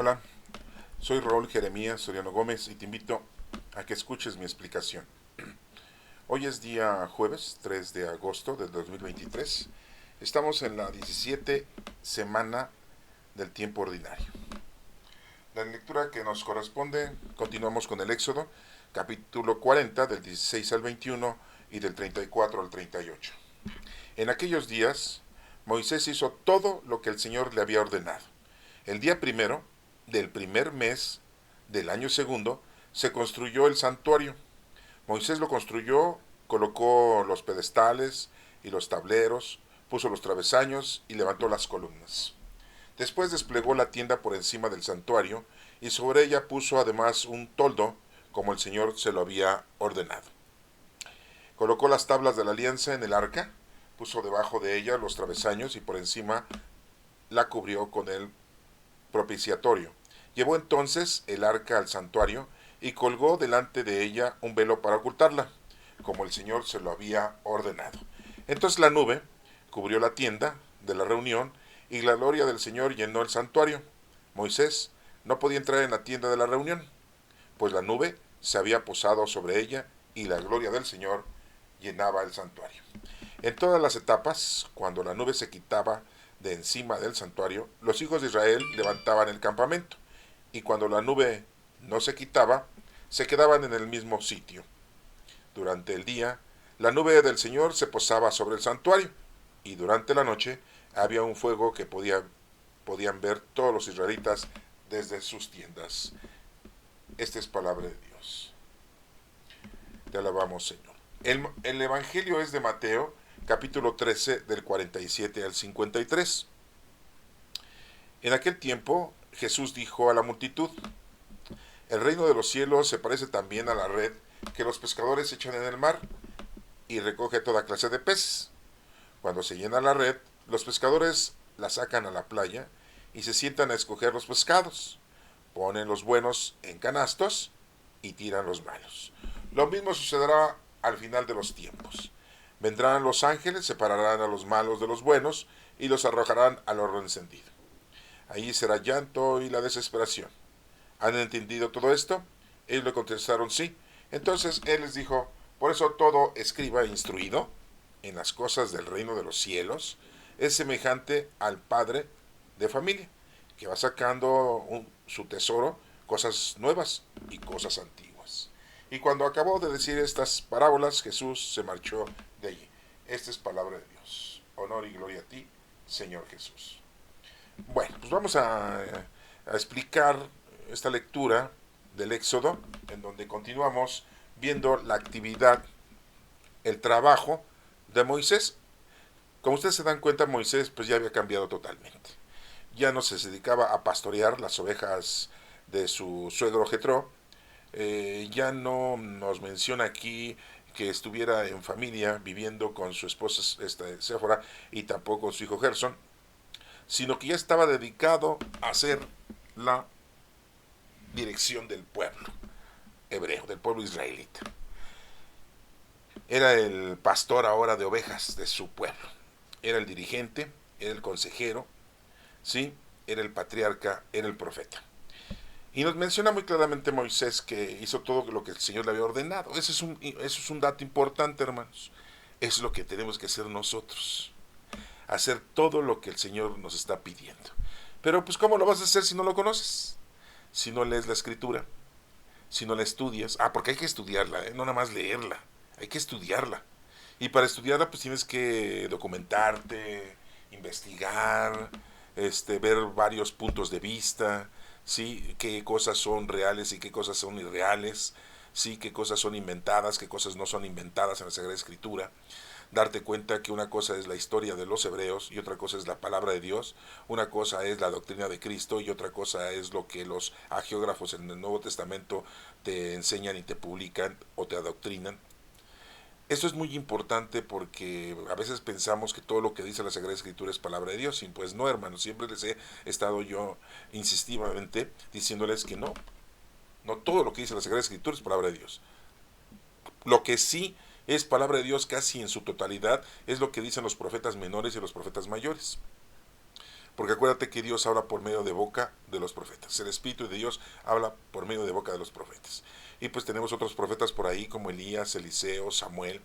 Hola, soy Raúl Jeremías Soriano Gómez y te invito a que escuches mi explicación. Hoy es día jueves 3 de agosto del 2023. Estamos en la 17 semana del tiempo ordinario. La lectura que nos corresponde, continuamos con el Éxodo, capítulo 40 del 16 al 21 y del 34 al 38. En aquellos días, Moisés hizo todo lo que el Señor le había ordenado. El día primero del primer mes del año segundo se construyó el santuario. Moisés lo construyó, colocó los pedestales y los tableros, puso los travesaños y levantó las columnas. Después desplegó la tienda por encima del santuario y sobre ella puso además un toldo como el Señor se lo había ordenado. Colocó las tablas de la alianza en el arca, puso debajo de ella los travesaños y por encima la cubrió con el propiciatorio. Llevó entonces el arca al santuario y colgó delante de ella un velo para ocultarla, como el Señor se lo había ordenado. Entonces la nube cubrió la tienda de la reunión y la gloria del Señor llenó el santuario. Moisés no podía entrar en la tienda de la reunión, pues la nube se había posado sobre ella y la gloria del Señor llenaba el santuario. En todas las etapas, cuando la nube se quitaba de encima del santuario, los hijos de Israel levantaban el campamento, y cuando la nube no se quitaba, se quedaban en el mismo sitio. Durante el día, la nube del Señor se posaba sobre el santuario, y durante la noche había un fuego que podían ver todos los israelitas desde sus tiendas. Esta es palabra de Dios. Te alabamos, Señor. El Evangelio es de Mateo, capítulo 13, del 47 al 53. En aquel tiempo Jesús dijo a la multitud: el reino de los cielos se parece también a la red que los pescadores echan en el mar y recoge toda clase de peces. Cuando se llena la red, los pescadores la sacan a la playa y se sientan a escoger los pescados. Ponen los buenos en canastos y tiran los malos. Lo mismo sucederá al final de los tiempos. Vendrán los ángeles, separarán a los malos de los buenos y los arrojarán al horno encendido. Allí será llanto y la desesperación. ¿Han entendido todo esto? Ellos le contestaron sí. Entonces él les dijo: por eso todo escriba instruido en las cosas del reino de los cielos es semejante al padre de familia, que va sacando su tesoro, cosas nuevas y cosas antiguas. Y cuando acabó de decir estas parábolas, Jesús se marchó de allí. Esta es palabra de Dios. Honor y gloria a ti, Señor Jesús. Bueno, pues vamos a explicar esta lectura del Éxodo, en donde continuamos viendo la actividad, el trabajo de Moisés. Como ustedes se dan cuenta, Moisés pues ya había cambiado totalmente. Ya no se dedicaba a pastorear las ovejas de su suegro Jetro. Ya no nos menciona aquí que estuviera en familia viviendo con su esposa Séfora y tampoco con su hijo Gerson, sino que ya estaba dedicado a hacer la dirección del pueblo hebreo, del pueblo israelita. Era el pastor ahora de ovejas de su pueblo. Era el dirigente, era el consejero, ¿sí? Era el patriarca, era el profeta. Y nos menciona muy claramente Moisés que hizo todo lo que el Señor le había ordenado. Eso es un dato importante, hermanos. Es lo que tenemos que hacer nosotros. Hacer todo lo que el Señor nos está pidiendo. Pero pues ¿cómo lo vas a hacer si no lo conoces? Si no lees la escritura, si no la estudias. Porque hay que estudiarla, no nada más leerla. Hay que estudiarla. Y para estudiarla pues tienes que documentarte, investigar, ver varios puntos de vista, ¿sí? Qué cosas son reales y qué cosas son irreales, ¿sí? Qué cosas son inventadas, qué cosas no son inventadas en la Sagrada Escritura. Darte cuenta que una cosa es la historia de los hebreos y otra cosa es la palabra de Dios, una cosa es la doctrina de Cristo y otra cosa es lo que los agiógrafos en el Nuevo Testamento te enseñan y te publican o te adoctrinan. Esto es muy importante porque a veces pensamos que todo lo que dice la Sagrada Escritura es palabra de Dios, y pues no, hermanos, siempre les he estado yo insistivamente diciéndoles que no, no todo lo que dice la Sagrada Escritura es palabra de Dios. Lo que sí es palabra de Dios casi en su totalidad es lo que dicen los profetas menores y los profetas mayores. Porque acuérdate que Dios habla por medio de boca de los profetas. El Espíritu de Dios habla por medio de boca de los profetas. Y pues tenemos otros profetas por ahí como Elías, Eliseo, Samuel,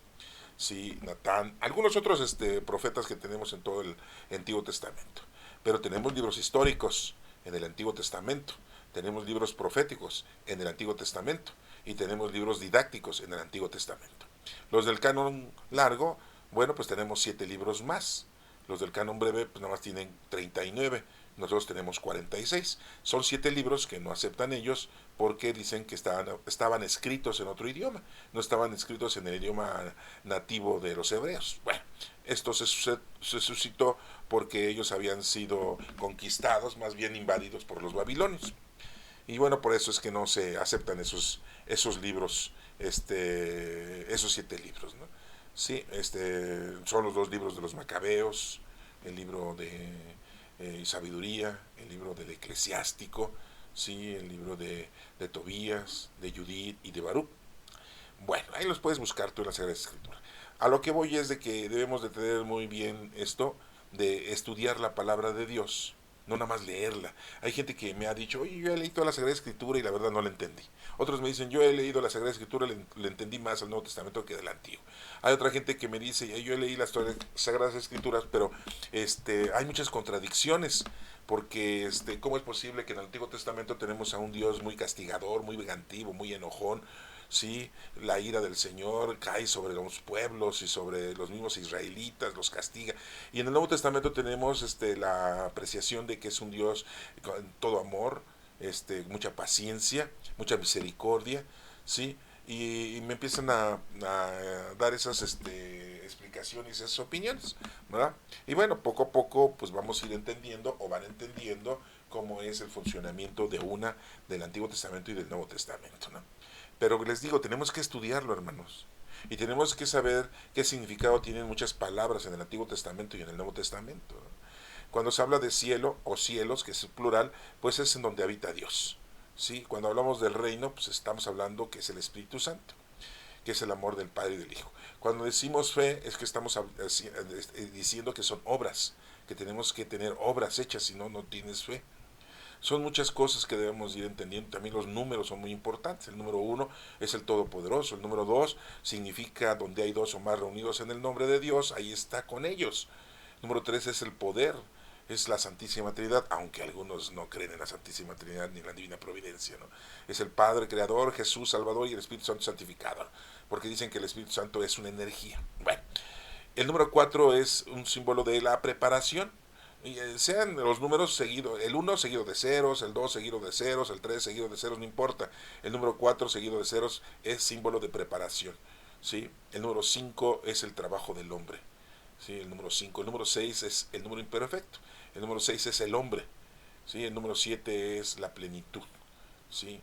sí, Natán, algunos otros profetas que tenemos en todo el Antiguo Testamento. Pero tenemos libros históricos en el Antiguo Testamento, tenemos libros proféticos en el Antiguo Testamento y tenemos libros didácticos en el Antiguo Testamento. Los del canon largo, bueno, pues tenemos 7 libros más. Los del canon breve, pues nada más tienen 39. Nosotros tenemos 46. Son 7 libros que no aceptan ellos porque dicen que estaban escritos en otro idioma. No estaban escritos en el idioma nativo de los hebreos. Bueno, esto se suscitó porque ellos habían sido conquistados, más bien invadidos por los babilonios. Y bueno, por eso es que no se aceptan esos libros, esos 7 libros, ¿no? Sí, son los 2 libros de los Macabeos, el libro de Sabiduría, el libro del Eclesiástico, sí, el libro de Tobías, de Judith y de Baruch. Bueno, ahí los puedes buscar tú en la Sagrada Escritura. A lo que voy es de que debemos de tener muy bien esto, de estudiar la palabra de Dios, no nada más leerla. Hay gente que me ha dicho, oye, yo he leído toda la Sagrada Escritura y la verdad no la entendí. Otros me dicen, yo he leído la Sagrada Escritura, le entendí más al Nuevo Testamento que del Antiguo. Hay otra gente que me dice, yo leí las Sagradas Escrituras, pero hay muchas contradicciones, porque ¿cómo es posible que en el Antiguo Testamento tenemos a un Dios muy castigador, muy vengativo, muy enojón? Sí, la ira del Señor cae sobre los pueblos y sobre los mismos israelitas, los castiga. Y en el Nuevo Testamento tenemos la apreciación de que es un Dios con todo amor, mucha paciencia, mucha misericordia, ¿sí? Y me empiezan a dar esas explicaciones, esas opiniones, ¿verdad? Y bueno, poco a poco pues vamos a ir entendiendo o van entendiendo cómo es el funcionamiento del Antiguo Testamento y del Nuevo Testamento, ¿no? Pero les digo, tenemos que estudiarlo, hermanos. Y tenemos que saber qué significado tienen muchas palabras en el Antiguo Testamento y en el Nuevo Testamento, ¿no? Cuando se habla de cielo o cielos, que es plural, pues es en donde habita Dios. ¿Sí? Cuando hablamos del reino, pues estamos hablando que es el Espíritu Santo, que es el amor del Padre y del Hijo. Cuando decimos fe, es que estamos diciendo que son obras, que tenemos que tener obras hechas, si no, no tienes fe. Son muchas cosas que debemos ir entendiendo. También los números son muy importantes. El número 1 es el Todopoderoso. El número 2 significa donde hay 2 o más reunidos en el nombre de Dios, ahí está con ellos. El número 3 es el poder, es la Santísima Trinidad, aunque algunos no creen en la Santísima Trinidad ni en la Divina Providencia, ¿no? Es el Padre Creador, Jesús Salvador y el Espíritu Santo Santificador, porque dicen que el Espíritu Santo es una energía. Bueno, el número 4 es un símbolo de la preparación. Sean los números seguidos, el 1 seguido de ceros, el 2 seguido de ceros, el 3 seguido de ceros, no importa. El número 4 seguido de ceros es símbolo de preparación, ¿sí? El número 5 es el trabajo del hombre, ¿sí? El número 5. El número 6 es el número imperfecto. El número 6 es el hombre, ¿sí? El número 7 es la plenitud, ¿sí?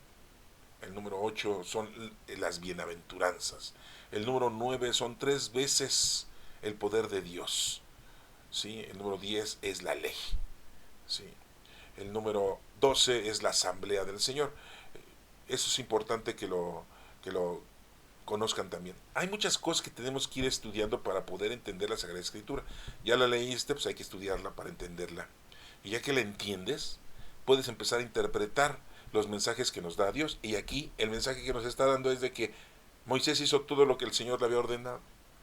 El número 8 son las bienaventuranzas. El número 9 son 3 veces el poder de Dios. ¿Sí? El número 10 es la ley. ¿Sí? El número 12 es la asamblea del Señor. Eso es importante que lo conozcan también. Hay muchas cosas que tenemos que ir estudiando para poder entender la Sagrada Escritura. Ya la leíste, pues hay que estudiarla para entenderla. Y ya que la entiendes, puedes empezar a interpretar los mensajes que nos da Dios. Y aquí el mensaje que nos está dando es de que Moisés hizo todo lo que el Señor le había ordenado.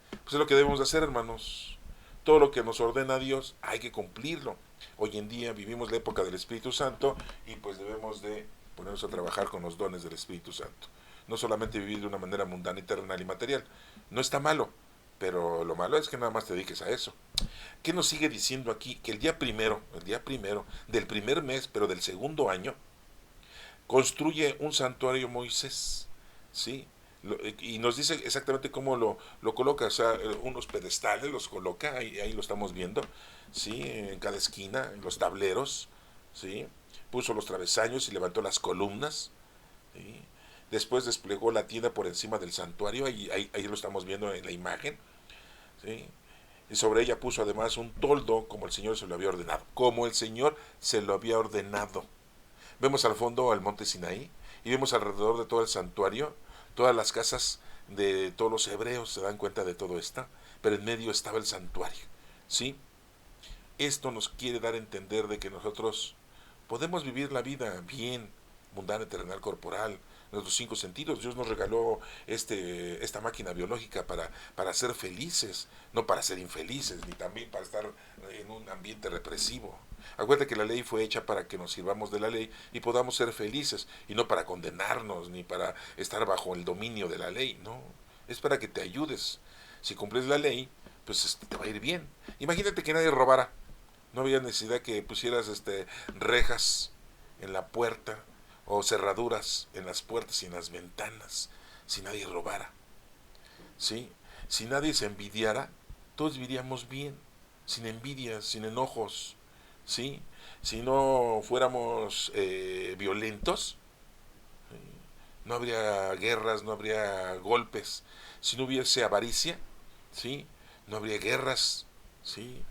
Pues es lo que debemos de hacer, hermanos. Todo lo que nos ordena Dios hay que cumplirlo. Hoy en día vivimos la época del Espíritu Santo y pues debemos de ponernos a trabajar con los dones del Espíritu Santo. No solamente vivir de una manera mundana y terrenal y material. No está malo, pero lo malo es que nada más te dediques a eso. ¿Qué nos sigue diciendo aquí? Que el día primero del primer mes, pero del segundo año, construye un santuario Moisés, ¿sí? Y nos dice exactamente cómo lo coloca, o sea, unos pedestales los coloca, ahí lo estamos viendo, ¿sí? En cada esquina, en los tableros, ¿sí? Puso los travesaños y levantó las columnas, ¿sí? Después desplegó la tienda por encima del santuario, ahí lo estamos viendo en la imagen, ¿sí? Y sobre ella puso además un toldo como el Señor se lo había ordenado, como el Señor se lo había ordenado. Vemos al fondo al monte Sinaí y vemos alrededor de todo el santuario, todas las casas de todos los hebreos se dan cuenta de todo esto, pero en medio estaba el santuario, ¿sí? Esto nos quiere dar a entender de que nosotros podemos vivir la vida bien, mundana, terrenal, corporal, nuestros cinco sentidos. Dios nos regaló esta máquina biológica para ser felices, no para ser infelices, ni también para estar en un ambiente represivo. Acuérdate que la ley fue hecha para que nos sirvamos de la ley y podamos ser felices, y no para condenarnos, ni para estar bajo el dominio de la ley, no. Es para que te ayudes. Si cumples la ley, pues te va a ir bien. Imagínate que nadie robara. No había necesidad que pusieras rejas en la puerta o cerraduras en las puertas y en las ventanas, si nadie robara, ¿sí? Si nadie se envidiara, todos viviríamos bien, sin envidias, sin enojos, ¿sí? Si no fuéramos violentos, no habría guerras, no habría golpes. Si no hubiese avaricia, ¿sí? No habría guerras, ¿sí?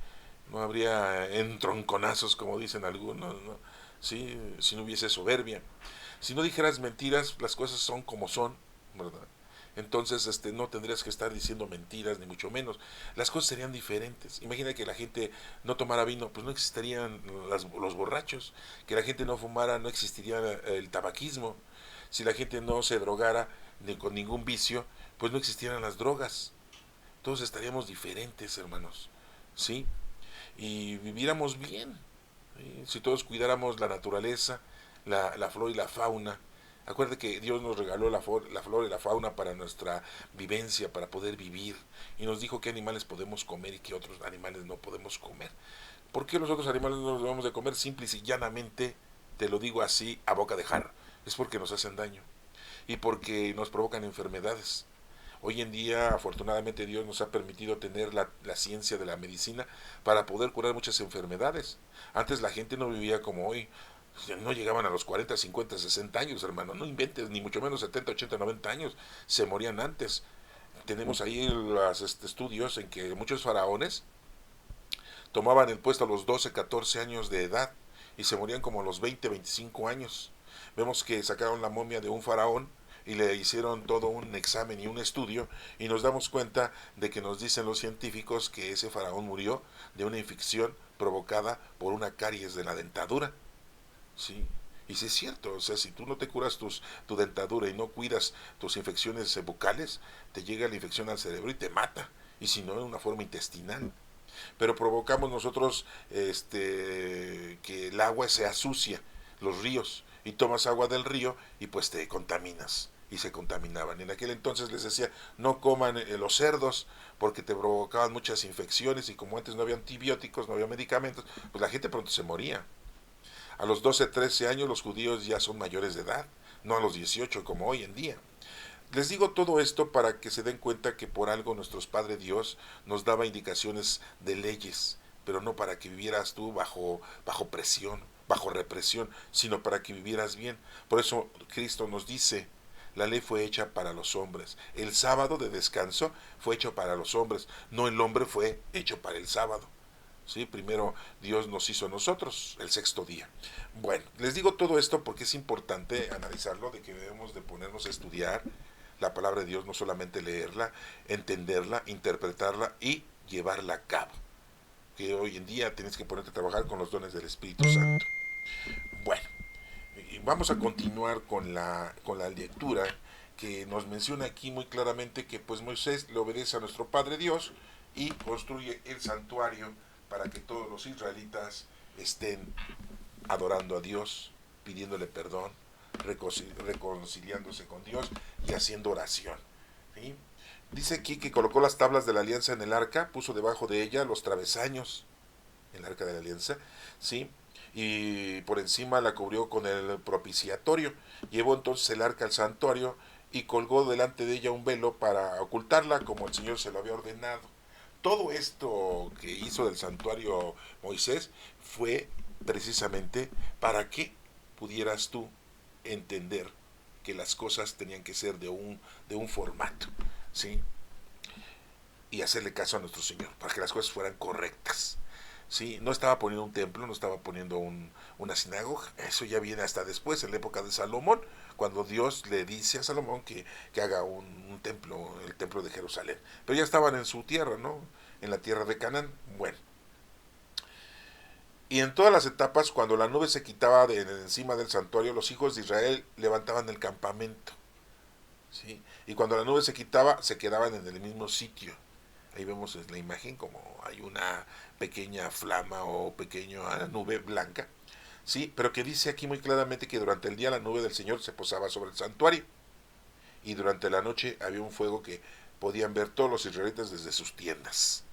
No habría entronconazos, como dicen algunos, ¿no? ¿Sí? Si no hubiese soberbia. Si no dijeras mentiras, las cosas son como son, ¿verdad? Entonces no tendrías que estar diciendo mentiras, ni mucho menos. Las cosas serían diferentes. Imagina que la gente no tomara vino, pues no existirían los borrachos. Que la gente no fumara, no existiría el tabaquismo. Si la gente no se drogara ni con ningún vicio, pues no existieran las drogas. Todos estaríamos diferentes, hermanos, ¿sí? Y viviéramos bien, ¿sí? Si todos cuidáramos la naturaleza, la flor y la fauna. Acuérdate que Dios nos regaló la flor y la fauna para nuestra vivencia, para poder vivir. Y nos dijo qué animales podemos comer y qué otros animales no podemos comer. ¿Por qué los otros animales no los debemos de comer? Simple y llanamente, te lo digo así, a boca de jarro. Es porque nos hacen daño y porque nos provocan enfermedades. Hoy en día, afortunadamente, Dios nos ha permitido tener la ciencia de la medicina para poder curar muchas enfermedades. Antes la gente no vivía como hoy. No llegaban a los 40, 50, 60 años, hermano. No inventes, ni mucho menos 70, 80, 90 años. Se morían antes. Tenemos ahí los estudios en que muchos faraones tomaban el puesto a los 12, 14 años de edad y se morían como a los 20, 25 años. Vemos que sacaron la momia de un faraón y le hicieron todo un examen y un estudio y nos damos cuenta de que nos dicen los científicos que ese faraón murió de una infección provocada por una caries de la dentadura. Sí. Y sí es cierto, o sea, si tú no te curas tu dentadura y no cuidas tus infecciones bucales, te llega la infección al cerebro y te mata. Y si no, en una forma intestinal. Pero provocamos nosotros que el agua sea sucia, los ríos, y tomas agua del río y pues te contaminas. Y se contaminaban. En aquel entonces les decía, no coman los cerdos porque te provocaban muchas infecciones y como antes no había antibióticos, no había medicamentos, pues la gente pronto se moría. A los 12, 13 años los judíos ya son mayores de edad, no a los 18 como hoy en día. Les digo todo esto para que se den cuenta que por algo nuestro Padre Dios nos daba indicaciones de leyes, pero no para que vivieras tú bajo presión, bajo represión, sino para que vivieras bien. Por eso Cristo nos dice, la ley fue hecha para los hombres. El sábado de descanso fue hecho para los hombres, no el hombre fue hecho para el sábado. ¿Sí? Primero Dios nos hizo a nosotros el sexto día. Bueno, les digo todo esto porque es importante analizarlo, de que debemos de ponernos a estudiar la palabra de Dios, no solamente leerla, entenderla, interpretarla y llevarla a cabo. Que hoy en día tienes que ponerte a trabajar con los dones del Espíritu Santo. Bueno, vamos a continuar con la lectura que nos menciona aquí muy claramente que pues Moisés le obedece a nuestro Padre Dios y construye el santuario para que todos los israelitas estén adorando a Dios, pidiéndole perdón, reconciliándose con Dios y haciendo oración. ¿Sí? Dice aquí que colocó las tablas de la alianza en el arca, puso debajo de ella los travesaños, el arca de la alianza, ¿sí? Y por encima la cubrió con el propiciatorio. Llevó entonces el arca al santuario y colgó delante de ella un velo para ocultarla como el Señor se lo había ordenado. Todo esto que hizo del santuario Moisés fue precisamente para que pudieras tú entender que las cosas tenían que ser de un formato, ¿sí? Y hacerle caso a nuestro Señor, para que las cosas fueran correctas. ¿Sí? No estaba poniendo un templo, no estaba poniendo una sinagoga, eso ya viene hasta después, en la época de Salomón, cuando Dios le dice a Salomón que haga un templo, el templo de Jerusalén. Pero ya estaban en su tierra, ¿no? En la tierra de Canaán. Bueno, Y en todas las etapas, cuando la nube se quitaba de encima del santuario, los hijos de Israel levantaban el campamento. ¿Sí? Y cuando la nube se quitaba, se quedaban en el mismo sitio. Ahí vemos en la imagen como hay una pequeña flama o pequeña nube blanca. Sí, pero que dice aquí muy claramente que durante el día la nube del Señor se posaba sobre el santuario. Y durante la noche había un fuego que podían ver todos los israelitas desde sus tiendas.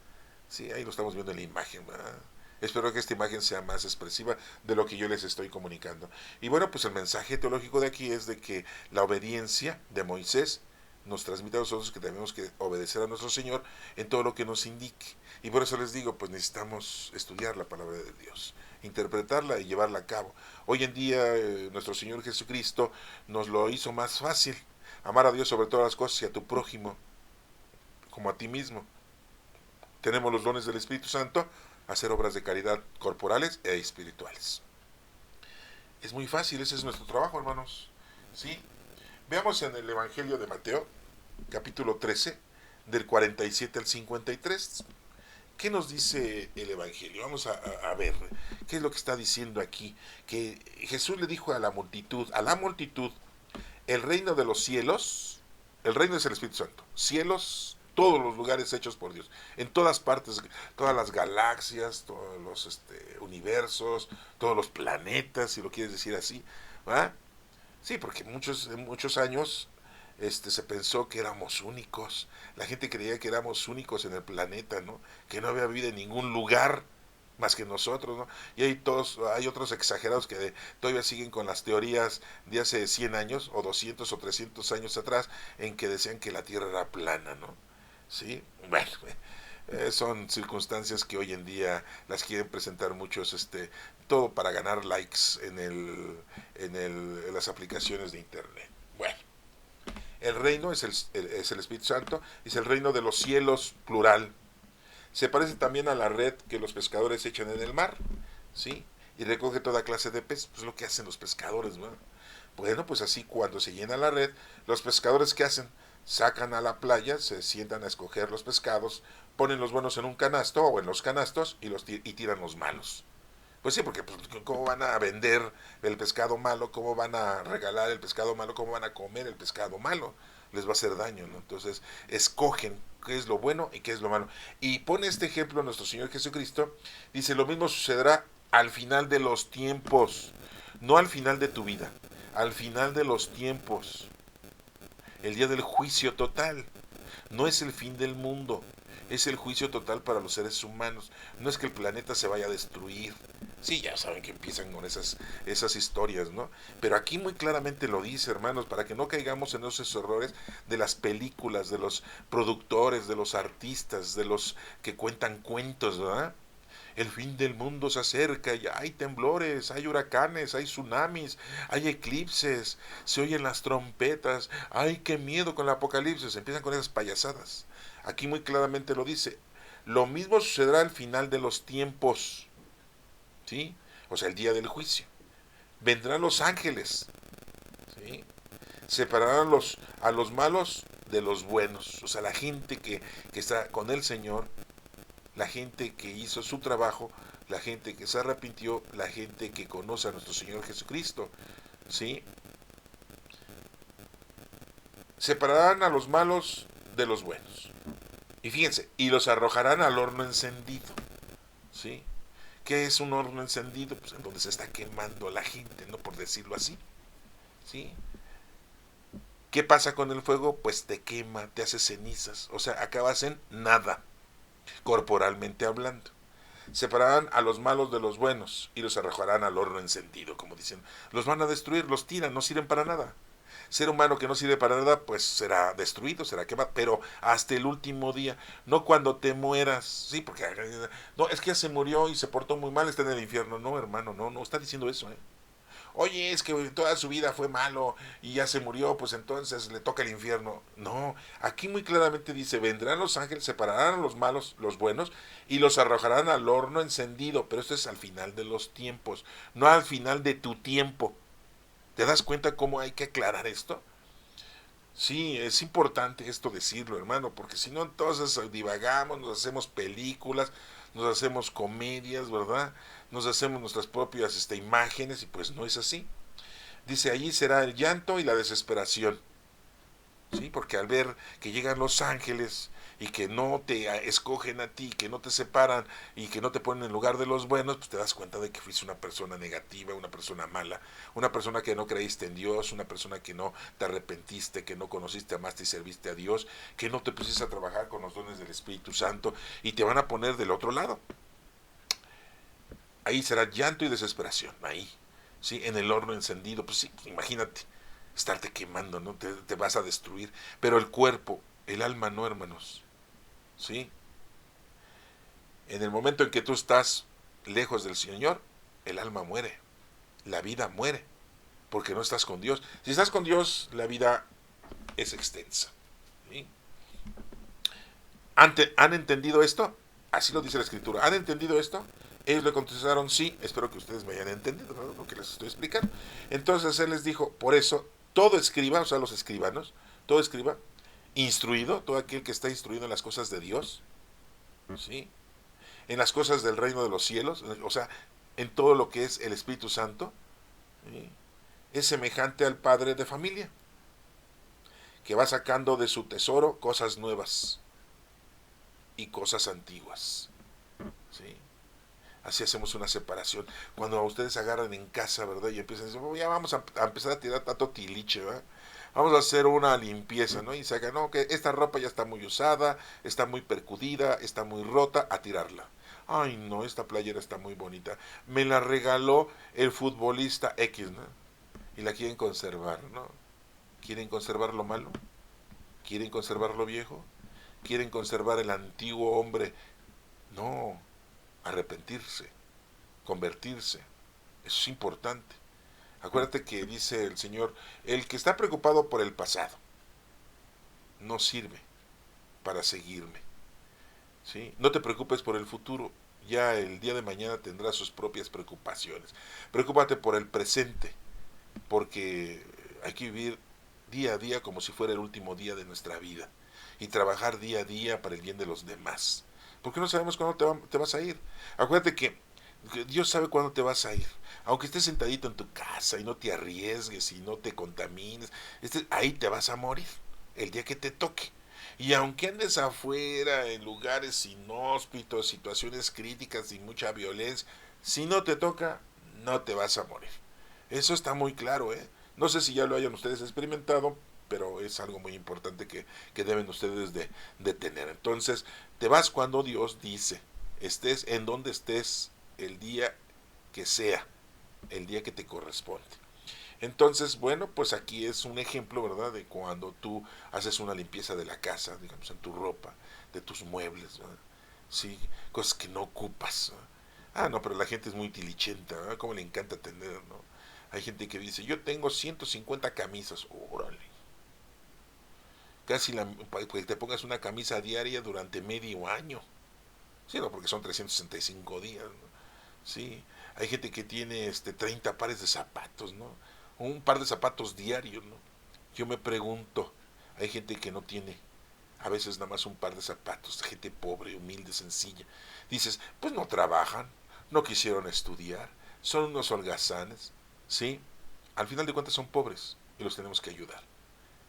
Sí, ahí lo estamos viendo en la imagen, ¿verdad? Espero que esta imagen sea más expresiva de lo que yo les estoy comunicando. Y bueno, pues el mensaje teológico de aquí es de que la obediencia de Moisés nos transmite a nosotros que tenemos que obedecer a nuestro Señor en todo lo que nos indique. Y por eso les digo, pues necesitamos estudiar la palabra de Dios, interpretarla y llevarla a cabo. Hoy en día nuestro Señor Jesucristo nos lo hizo más fácil. Amar a Dios sobre todas las cosas y a tu prójimo como a ti mismo. Tenemos los dones del Espíritu Santo, hacer obras de caridad corporales e espirituales. Es muy fácil, ese es nuestro trabajo, hermanos. ¿Sí? Veamos en el Evangelio de Mateo, capítulo 13, del 47 al 53. ¿Qué nos dice el Evangelio? Vamos a ver qué es lo que está diciendo aquí. Que Jesús le dijo a la multitud, el reino de los cielos, el reino es el Espíritu Santo, cielos, todos los lugares hechos por Dios, en todas partes, todas las galaxias, todos los universos, todos los planetas, si lo quieres decir así, ¿verdad? Sí, porque muchos años se pensó que éramos únicos, la gente creía que éramos únicos en el planeta, ¿no? Que no había vida en ningún lugar más que nosotros, ¿no? Y hay otros exagerados que todavía siguen con las teorías de hace 100 años, o 200 o 300 años atrás, en que decían que la Tierra era plana, ¿no? Sí, bueno, son circunstancias que hoy en día las quieren presentar muchos, todo para ganar likes en las aplicaciones de internet. Bueno, el reino es el Espíritu Santo, es el reino de los cielos plural. Se parece también a la red que los pescadores echan en el mar, ¿sí? Y recoge toda clase de peces, pues lo que hacen los pescadores, ¿no? Bueno, pues así cuando se llena la red, los pescadores ¿qué hacen? Sacan a la playa, se sientan a escoger los pescados, ponen los buenos en un canasto o en los canastos y tiran los malos. Pues sí, porque pues, ¿cómo van a vender el pescado malo? ¿Cómo van a regalar el pescado malo? ¿Cómo van a comer el pescado malo? Les va a hacer daño, ¿no? Entonces, escogen qué es lo bueno y qué es lo malo. Y pone este ejemplo nuestro Señor Jesucristo. Dice, lo mismo sucederá al final de los tiempos. No al final de tu vida, al final de los tiempos. El día del juicio total. No es el fin del mundo, es el juicio total para los seres humanos. No es que el planeta se vaya a destruir. Sí, ya saben que empiezan con esas historias, ¿no? Pero aquí muy claramente lo dice, hermanos, para que no caigamos en esos errores de las películas, de los productores, de los artistas, de los que cuentan cuentos, ¿verdad? El fin del mundo se acerca, ya hay temblores, hay huracanes, hay tsunamis, hay eclipses, se oyen las trompetas, ay, qué miedo con el apocalipsis, empiezan con esas payasadas. Aquí muy claramente lo dice, lo mismo sucederá al final de los tiempos, ¿sí? O sea, el día del juicio. Vendrán los ángeles, ¿sí? Separarán a los malos de los buenos, o sea, la gente que está con el Señor, la gente que hizo su trabajo, la gente que se arrepintió, la gente que conoce a nuestro Señor Jesucristo, ¿sí? Separarán a los malos de los buenos. Y fíjense, y los arrojarán al horno encendido, ¿sí? ¿Qué es un horno encendido? Pues en donde se está quemando la gente, ¿no? Por decirlo así, ¿sí? ¿Qué pasa con el fuego? Pues te quema, te hace cenizas, o sea, acabas en nada, corporalmente hablando. Separarán a los malos de los buenos y los arrojarán al horno encendido, como dicen. Los van a destruir, los tiran, no sirven para nada. Ser humano que no sirve para nada, pues será destruido, será quemado, pero hasta el último día, no cuando te mueras, sí, porque no, es que ya se murió y se portó muy mal, está en el infierno. No, hermano, no, no está diciendo eso, ¿eh? Oye, es que toda su vida fue malo y ya se murió, pues entonces le toca el infierno. No, aquí muy claramente dice, vendrán los ángeles, separarán a los malos, los buenos, y los arrojarán al horno encendido, pero esto es al final de los tiempos, no al final de tu tiempo. ¿Te das cuenta cómo hay que aclarar esto? Sí, es importante esto decirlo, hermano, porque si no entonces divagamos, nos hacemos películas. nos hacemos comedias, ¿verdad? Nos hacemos nuestras propias imágenes y pues no es así. Dice, allí será el llanto y la desesperación, ¿sí? Porque al ver que llegan los ángeles y que no te escogen a ti, que no te separan y que no te ponen en lugar de los buenos, pues te das cuenta de que fuiste una persona negativa, una persona mala, una persona que no creíste en Dios, una persona que no te arrepentiste, que no conociste, amaste y serviste a Dios, que no te pusiste a trabajar con los dones del Espíritu Santo y te van a poner del otro lado. Ahí será llanto y desesperación, ahí, ¿sí? En el horno encendido, pues sí, imagínate, estarte quemando, ¿no? Te vas a destruir. Pero el cuerpo, el alma no, hermanos, ¿sí? En el momento en que tú estás lejos del Señor, el alma muere, la vida muere, porque no estás con Dios. Si estás con Dios, la vida es extensa, ¿sí? ¿Han entendido esto? Así lo dice la Escritura. ¿Han entendido esto? Ellos le contestaron, sí, espero que ustedes me hayan entendido, ¿no? Lo que les estoy explicando. Entonces él les dijo, por eso, todo escriba, o sea, los escribanos, todo escriba, instruido, todo aquel que está instruido en las cosas de Dios, ¿sí? En las cosas del reino de los cielos, o sea, en todo lo que es el Espíritu Santo, ¿sí? Es semejante al padre de familia, que va sacando de su tesoro cosas nuevas y cosas antiguas, ¿sí? Así hacemos una separación. Cuando a ustedes agarran en casa, ¿verdad? Y empiezan a decir, oh, ya vamos a empezar a tirar tanto tiliche, ¿verdad? Vamos a hacer una limpieza, ¿no? Y sacan, no, que esta ropa ya está muy usada, está muy percudida, está muy rota, a tirarla. Ay, no, esta playera está muy bonita. Me la regaló el futbolista X, ¿no? Y la quieren conservar, ¿no? ¿Quieren conservar lo malo? ¿Quieren conservar lo viejo? ¿Quieren conservar el antiguo hombre? No, arrepentirse, convertirse. Eso es importante. Acuérdate que dice el Señor, el que está preocupado por el pasado no sirve para seguirme, ¿sí? No te preocupes por el futuro, ya el día de mañana tendrá sus propias preocupaciones. Preocúpate por el presente, porque hay que vivir día a día como si fuera el último día de nuestra vida y trabajar día a día para el bien de los demás. Porque no sabemos cuándo te vas a ir. Acuérdate que Dios sabe cuándo te vas a ir. Aunque estés sentadito en tu casa y no te arriesgues y no te contamines, ahí te vas a morir el día que te toque. Y aunque andes afuera en lugares inhóspitos, situaciones críticas y mucha violencia, si no te toca, no te vas a morir. Eso está muy claro, ¿eh? No sé si ya lo hayan ustedes experimentado, pero es algo muy importante que deben ustedes de tener. Entonces, te vas cuando Dios dice, estés en donde estés el día que sea, el día que te corresponde. Entonces, bueno, pues aquí es un ejemplo, ¿verdad?, de cuando tú haces una limpieza de la casa, digamos, en tu ropa, de tus muebles, ¿verdad? Sí, cosas que no ocupas, ¿verdad? Ah, no, pero la gente es muy tilichenta, ¿verdad? Como le encanta tener, ¿no? Hay gente que dice, yo tengo 150 camisas, órale. Casi pues te pongas una camisa diaria durante medio año. Sí, no, porque son 365 días, ¿no? Sí, hay gente que tiene 30 pares de zapatos, ¿no? Un par de zapatos diarios, ¿no? Yo me pregunto, hay gente que no tiene a veces nada más un par de zapatos, gente pobre, humilde, sencilla. Dices, pues no trabajan, no quisieron estudiar, son unos holgazanes, ¿sí? Al final de cuentas son pobres y los tenemos que ayudar,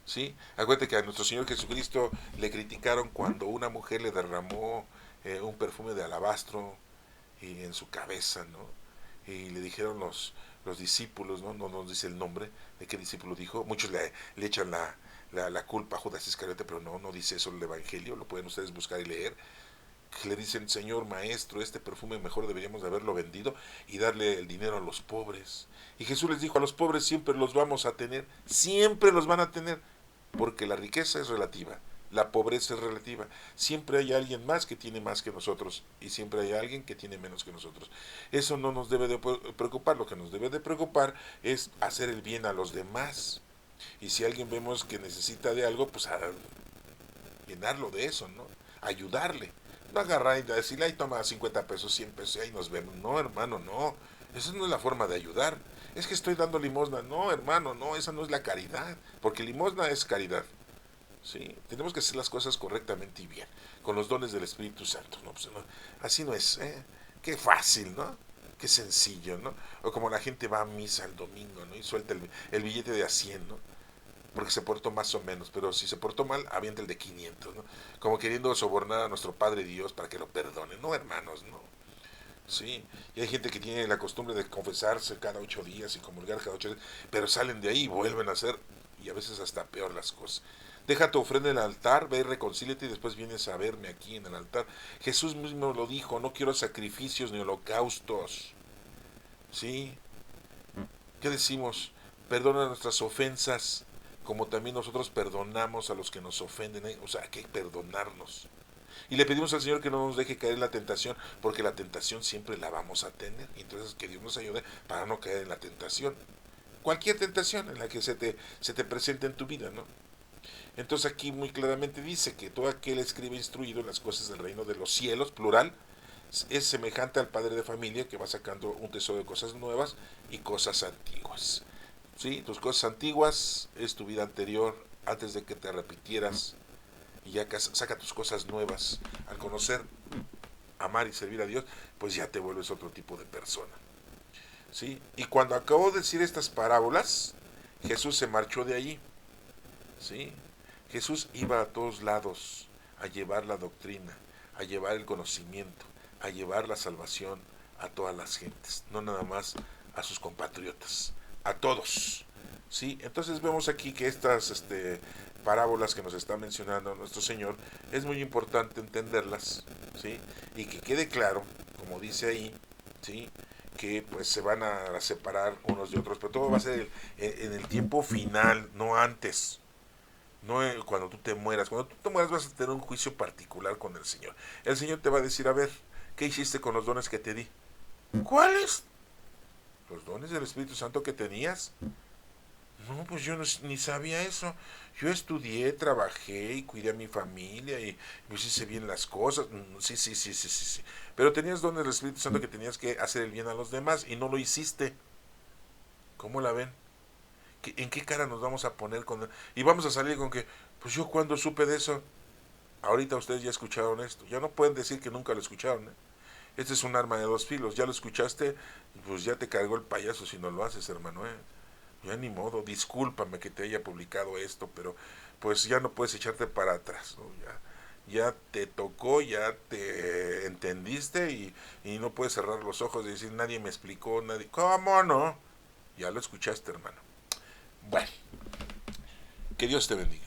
¿sí? Acuérdate que a nuestro Señor Jesucristo le criticaron cuando una mujer le derramó un perfume de alabastro en su cabeza, ¿no? Y le dijeron los discípulos, ¿no? No nos dice el nombre de qué discípulo dijo. Muchos le echan la culpa a Judas Iscariote, pero no dice eso el Evangelio, lo pueden ustedes buscar y leer. Que le dicen, Señor Maestro, este perfume mejor deberíamos de haberlo vendido y darle el dinero a los pobres. Y Jesús les dijo, a los pobres siempre los vamos a tener, siempre los van a tener, porque la riqueza es relativa, la pobreza es relativa. Siempre hay alguien más que tiene más que nosotros y siempre hay alguien que tiene menos que nosotros. Eso no nos debe de preocupar, lo que nos debe de preocupar es hacer el bien a los demás. Y si alguien vemos que necesita de algo, pues a llenarlo de eso, ¿no? Ayudarle. No agarrar y decirle, ahí toma 50 pesos, 100 pesos, y ahí nos vemos. No, hermano, no. Esa no es la forma de ayudar. Es que estoy dando limosna. No, hermano, no, esa no es la caridad. Porque limosna es caridad. ¿sí? Tenemos que hacer las cosas correctamente y bien, con los dones del Espíritu Santo, ¿no? Pues, no, así no es, ¿eh? Qué fácil, ¿no? Qué sencillo, ¿no? O como la gente va a misa el domingo, ¿no? Y suelta el billete de a 100, ¿no? Porque se portó más o menos, pero si se portó mal, avienta el de 500, ¿no? Como queriendo sobornar a nuestro Padre Dios para que lo perdone, no, hermanos, no. Sí, y hay gente que tiene la costumbre de confesarse cada 8 días y comulgar cada 8 días, pero salen de ahí y vuelven a hacer, y a veces hasta peor las cosas. Deja tu ofrenda en el altar, ve y reconcíliate y después vienes a verme aquí en el altar. Jesús mismo lo dijo, no quiero sacrificios ni holocaustos. ¿Sí? ¿Qué decimos? Perdona nuestras ofensas, como también nosotros perdonamos a los que nos ofenden. O sea, hay que perdonarnos. Y le pedimos al Señor que no nos deje caer en la tentación, porque la tentación siempre la vamos a tener. Y entonces que Dios nos ayude para no caer en la tentación. Cualquier tentación en la que se te presente en tu vida, ¿no? Entonces aquí muy claramente dice que todo aquel escribe instruido en las cosas del reino de los cielos, plural, es semejante al padre de familia que va sacando un tesoro de cosas nuevas y cosas antiguas. ¿Sí? Tus cosas antiguas es tu vida anterior, antes de que te arrepintieras, y ya saca tus cosas nuevas. Al conocer, amar y servir a Dios, pues ya te vuelves otro tipo de persona. ¿Sí? Y cuando acabó de decir estas parábolas, Jesús se marchó de allí. ¿Sí? Jesús iba a todos lados a llevar la doctrina, a llevar el conocimiento, a llevar la salvación a todas las gentes, no nada más a sus compatriotas, a todos. ¿Sí? Entonces vemos aquí que estas parábolas que nos está mencionando nuestro Señor, es muy importante entenderlas, ¿sí? Y que quede claro, como dice ahí, ¿sí? Que pues se van a separar unos de otros, pero todo va a ser en el tiempo final, no antes. No cuando tú te mueras. Cuando tú te mueras vas a tener un juicio particular con el Señor. El Señor te va a decir, a ver, ¿qué hiciste con los dones que te di? ¿Cuáles? Los dones del Espíritu Santo que tenías. No, pues yo no, ni sabía eso. Yo estudié, trabajé y cuidé a mi familia y pues hice bien las cosas. Sí, sí, sí, sí, sí, sí. Pero tenías dones del Espíritu Santo que tenías que hacer el bien a los demás y no lo hiciste. ¿Cómo la ven? ¿En qué cara nos vamos a poner con... Y vamos a salir con que, pues yo cuando supe de eso, ahorita ustedes ya escucharon esto. Ya no pueden decir que nunca lo escucharon. Este es un arma de dos filos. Ya lo escuchaste, pues ya te cargó el payaso si no lo haces, hermano. Ya ni modo. Discúlpame que te haya publicado esto, pero pues ya no puedes echarte para atrás. ¿No? Ya te tocó, ya te entendiste y no puedes cerrar los ojos y decir nadie me explicó, nadie... ¿Cómo no? Ya lo escuchaste, hermano. Bueno, que Dios te bendiga.